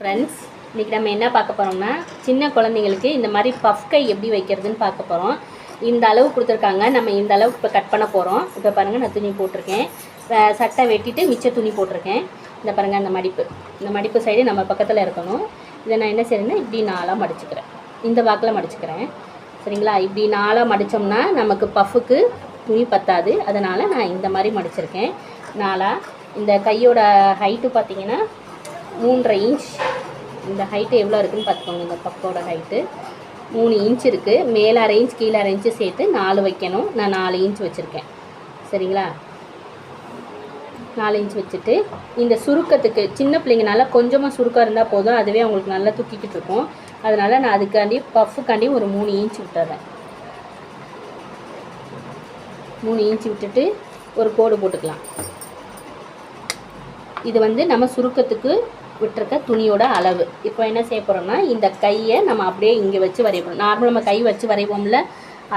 Friends, இன்றைக்கி நம்ம என்ன பார்க்க போகிறோம்னா, சின்ன குழந்தைங்களுக்கு இந்த மாதிரி பஃப் கை எப்படி வைக்கிறதுன்னு பார்க்க போகிறோம். இந்த அளவு கொடுத்துருக்காங்க. நம்ம இந்த அளவுக்கு இப்போ கட் பண்ண போகிறோம். இப்போ பாருங்கள், நான் துணி போட்டிருக்கேன். சட்டை வெட்டிட்டு மிச்ச துணி போட்டிருக்கேன். இந்த பாருங்கள், இந்த மடிப்பு சைடு நம்ம பக்கத்தில் இருக்கணும். இதை நான் என்ன செய்யறேன்னா, இப்படி நாளாக மடிச்சுக்கிறேன். இந்த வாக்கில் மடிச்சுக்கிறேன். சரிங்களா? இப்படி நாளாக மடித்தோம்னா நமக்கு பஃபுக்கு துணி பத்தாது. அதனால் நான் இந்த மாதிரி மடிச்சிருக்கேன் நாளாக. இந்த கையோட ஹைட்டு பார்த்திங்கன்னா 3.5 இன்ச். இந்த ஹைட்டு எவ்வளோ இருக்குதுன்னு பார்த்துக்கோங்க. இந்த பக்கோட ஹைட்டு 3 இன்ச் இருக்குது. மேலே 1/2 இன்ச் கீழே 1/2 இன்ச்சு சேர்த்து 4 வைக்கணும். நான் 4 இன்ச் வச்சுருக்கேன். சரிங்களா? 4 இன்ச் வச்சுட்டு இந்த சுருக்கத்துக்கு சின்ன பிள்ளைங்கனால கொஞ்சமாக சுருக்கம் இருந்தால் போதும். அதுவே அவங்களுக்கு நல்லா தூக்கிக்கிட்டு இருக்கும். அதனால் நான் அதுக்காண்டி பஃப்புக்காண்டி ஒரு 3 இன்ச் விட்டுறேன். 3 இன்ச் விட்டுட்டு ஒரு கோடு போட்டுக்கலாம். இது வந்து நம்ம சுருக்கத்துக்கு விட்டுருக்க துணியோட அளவு. இப்போ என்ன செய்ய போகிறோம்னா, இந்த கையை நம்ம அப்படியே இங்கே வச்சு வரையணும். நார்மலாக நம்ம கை வச்சு வரைவோம்ல,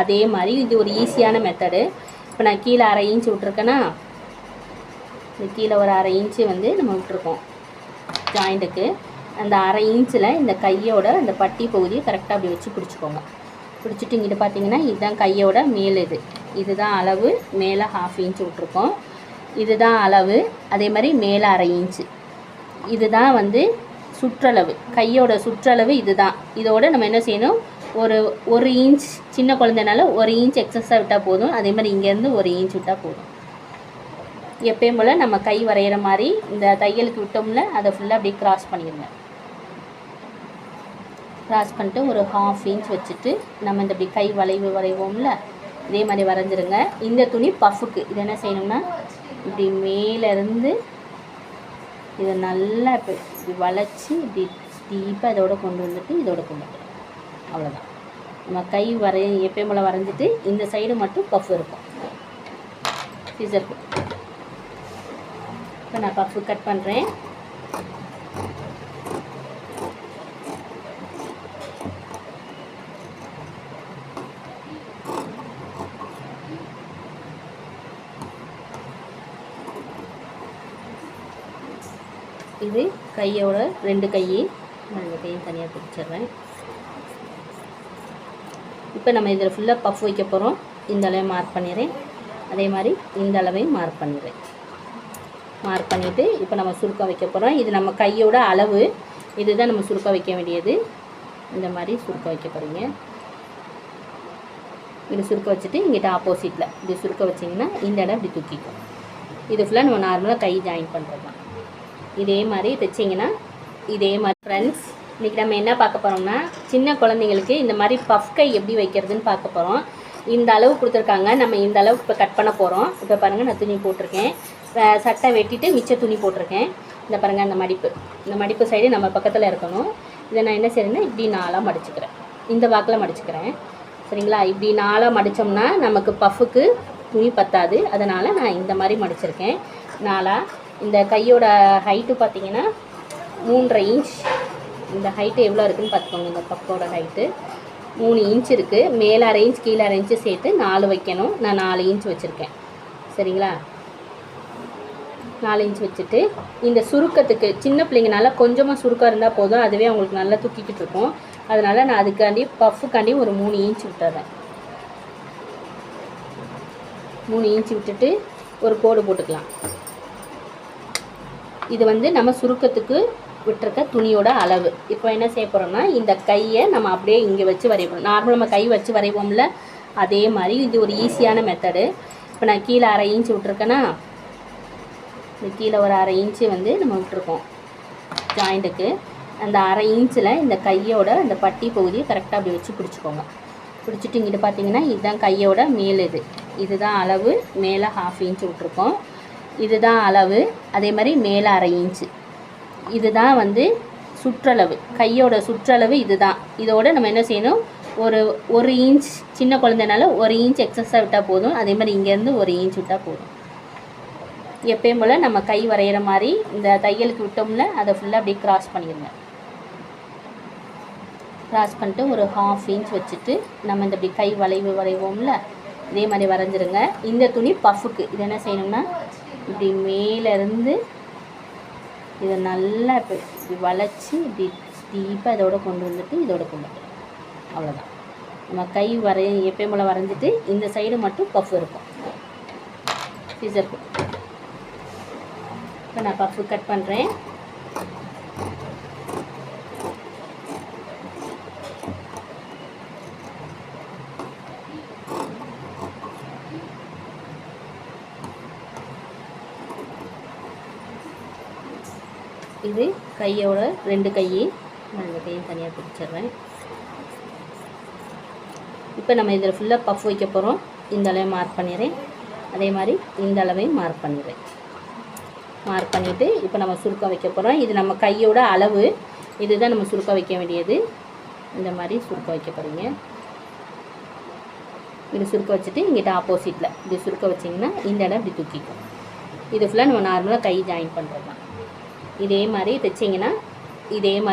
அதே மாதிரி இது ஒரு ஈஸியான மெத்தடு. இப்போ நான் கீழே 1/2 இன்ச் விட்ருக்கேன்னா, இந்த கீழே ஒரு 1/2 இன்ச்சு வந்து நம்ம விட்டுருக்கோம் ஜாயிண்ட்டுக்கு. அந்த 1/2 இன்ச்சில் இந்த கையோட அந்த பட்டி பகுதியை கரெக்டாக அப்படி வச்சு பிடிச்சிக்கோங்க. பிடிச்சிட்டு இங்கிட்டு பார்த்தீங்கன்னா, இதுதான் கையோட மேல். இதுதான் அளவு. மேலே 1/2 இன்ச்சு விட்ருக்கோம். இதுதான் அளவு. அதே மாதிரி மேலே 1/2 இன்ச்சு. இதுதான் வந்து சுற்றளவு. கையோட சுற்றளவு இதுதான். இதோடு நம்ம என்ன செய்யணும், ஒரு இன்ச், சின்ன குழந்தைனால 1 இன்ச் எக்ஸஸாக விட்டால் போதும். அதே மாதிரி இங்கேருந்து 1 இன்ச் விட்டால் போதும். எப்பயும் போல் நம்ம கை வரைகிற மாதிரி இந்த தையலுக்கு விட்டோம்ல, அதை ஃபுல்லாக அப்படியே கிராஸ் பண்ணிடுங்க. கிராஸ் பண்ணிட்டு ஒரு 1/2 இன்ச் வச்சுட்டு நம்ம இந்த இப்படி கை வளைவு வரைவோம்ல, இதே மாதிரி வரைஞ்சிருங்க. இந்த துணி பஃபுக்கு இது என்ன செய்யணும்னா, இப்படி மேலேருந்து இதை நல்லா இப்படி வளைச்சி இப்படி டீப்பாக இதோட கொண்டு வந்துட்டு இதோட கொண்டு வந்துடும். அவ்வளோதான். நம்ம கை எப்பயும் போல் வரைஞ்சிட்டு இந்த சைடு மட்டும் பஃப் இருக்கும். சிசர். இப்போ நான் பஃப் கட் பண்ணுறேன். இது கையோட 2 கையும் தனியாக பிடிச்சிடுறேன். இப்போ நம்ம இதில் ஃபுல்லாக பஃப் வைக்க போகிறோம். இந்த அளவை மார்க் பண்ணிடுறேன். அதே மாதிரி இந்த அளவையும் மார்க் பண்ணிடுறேன். மார்க் பண்ணிவிட்டு இப்போ நம்ம சுருக்கம் வைக்க போகிறோம். இது நம்ம கையோட அளவு. இதுதான் நம்ம சுருக்கம் வைக்க வேண்டியது. இந்த மாதிரி சுருக்கம் வைக்க போகிறீங்க. இது சுருக்க வச்சுட்டு இங்கிட்ட ஆப்போசிட்டில் இப்படி சுருக்க வச்சிங்கன்னா இந்த இடம் இப்படி தூக்கிக்கும். இது ஃபுல்லாக நம்ம நார்மலாக கை ஜாயின் பண்ணுறது தான். இதே மாதிரி தைச்சிங்கன்னா இதே மாதிரி. ஃப்ரெண்ட்ஸ், இன்றைக்கி நம்ம என்ன பார்க்க போகிறோம்னா, சின்ன குழந்தைங்களுக்கு இந்த மாதிரி பஃப் கை எப்படி வைக்கிறதுன்னு பார்க்க போகிறோம். இந்த அளவு கொடுத்துருக்காங்க. நம்ம இந்த அளவுக்கு இப்போ கட் பண்ண போகிறோம். இப்போ பாருங்கள், நான் துணி போட்டிருக்கேன். சட்டை வெட்டிட்டு மிச்ச துணி போட்டிருக்கேன். இந்த பாருங்கள், இந்த மடிப்பு சைடு நம்ம பக்கத்தில் இருக்கணும். இதை நான் என்ன செய்யறேன்னா, இப்படி நாளாக மடிச்சுக்கிறேன். இந்த வாக்கில் மடிச்சுக்கிறேன். சரிங்களா? இப்படி நாளாக மடித்தோம்னா நமக்கு பஃபுக்கு துணி பத்தாது. அதனால் நான் இந்த மாதிரி மடிச்சிருக்கேன் நாளாக. இந்த கையோட ஹைட்டு பார்த்திங்கன்னா 3.5 இன்ச். இந்த ஹைட்டு எவ்வளோ இருக்குதுன்னு பார்த்துக்கோங்க. இந்த பக்கோட ஹைட்டு 3 இன்ச் இருக்குது. மேலே 1/2 இன்ச் கீழே 1/2 இன்ச்சு சேர்த்து 4 வைக்கணும். நான் 4 இன்ச் வச்சுருக்கேன். சரிங்களா? 4 இன்ச் வச்சுட்டு இந்த சுருக்கத்துக்கு சின்ன பிள்ளைங்கனால கொஞ்சமாக சுருக்கம் இருந்தால் போதும். அதுவே அவங்களுக்கு நல்லா தூக்கிக்கிட்டு இருக்கும். அதனால் நான் அதுக்காண்டி பஃப்புக்காண்டி ஒரு 3 இன்ச் விட்டுறேன். 3 இன்ச் விட்டுட்டு ஒரு கோடு போட்டுக்கலாம். இது வந்து நம்ம சுருக்கத்துக்கு விட்டுருக்க துணியோட அளவு. இப்போ என்ன செய்ய போகிறோம்னா, இந்த கையை நம்ம அப்படியே இங்கே வச்சு வரைவோம். நார்மலாக நம்ம கை வச்சு வரைவோம்ல, அதே மாதிரி இது ஒரு ஈஸியான மெத்தடு. இப்போ நான் கீழே 1/2 இன்ச் விட்ருக்கேன்னா, இந்த கீழே ஒரு 1/2 இன்ச்சு வந்து நம்ம விட்டுருக்கோம் ஜாயிண்ட்டுக்கு. அந்த 1/2 இன்ச்சில் இந்த கையோட அந்த பட்டி பகுதியை கரெக்டாக அப்படி வச்சு பிடிச்சிக்கோங்க. பிடிச்சிட்டு இங்கிட்டு பார்த்தீங்கன்னா, இதுதான் கையோட மேல். இதுதான் அளவு. மேலே 1/2 இன்ச்சு விட்ருக்கோம். இதுதான் அளவு. அதே மாதிரி மேலே 1/2 இன்ச்சு. இதுதான் வந்து சுற்றளவு. கையோட சுற்றளவு இதுதான். இதோடு நம்ம என்ன செய்யணும், ஒரு இன்ச், சின்ன குழந்தைனால 1 இன்ச் எக்ஸஸாக விட்டால் போதும். அதே மாதிரி இங்கேருந்து 1 இன்ச் விட்டால் போதும். எப்பயும் போல் நம்ம கை வரைகிற மாதிரி இந்த தையலுக்கு விட்டோம்ல, அதை ஃபுல்லாக அப்படியே கிராஸ் பண்ணிடுங்க. கிராஸ் பண்ணிட்டு ஒரு 1/2 இன்ச் வச்சுட்டு நம்ம இந்த இப்படி கை வளைவு வரைவோம்ல, இதே மாதிரி வரைஞ்சிருங்க. இந்த துணி பஃபுக்கு இது என்ன செய்யணும்னா, இப்படி மேலேருந்து இதை நல்லா இப்போ இப்படி வளைச்சி இப்படி டீப்பாக இதோட கொண்டு வந்துட்டு இதோட கொண்டு வந்துடும். அவ்வளோதான். நம்ம கை எப்பயும் போல் வரைஞ்சிட்டு இந்த சைடு மட்டும் பஃப் இருக்கும். சிசர் இப்போ நான் பஃப் கட் பண்ணுறேன். இது கையோட 2 கை, நான் 2 கையும் தனியாக பிடிச்சிடுறேன். இப்போ நம்ம இதில் ஃபுல்லாக பஃப் வைக்க போகிறோம். இந்த அளவை மார்க் பண்ணிடுறேன். அதே மாதிரி இந்த அளவையும் மார்க் பண்ணிடுறேன். மார்க் பண்ணிவிட்டு இப்போ நம்ம சுருக்க வைக்க போகிறோம். இது நம்ம கையோட அளவு, இதுதான் நம்ம சுருக்க வைக்க வேண்டியது. இந்த மாதிரி சுருக்க வைக்க போகிறீங்க. இது சுருக்க வச்சுட்டு இங்கிட்ட ஆப்போசிட்டில் இது சுருக்க வச்சிங்கன்னா இந்த இடம் இப்படி தூக்கிக்கும். இது ஃபுல்லாக நம்ம நார்மலாக கை ஜாயின் பண்ணுறது தான். இதே மாதிரி தைச்சிங்கன்னா இதே மாதிரி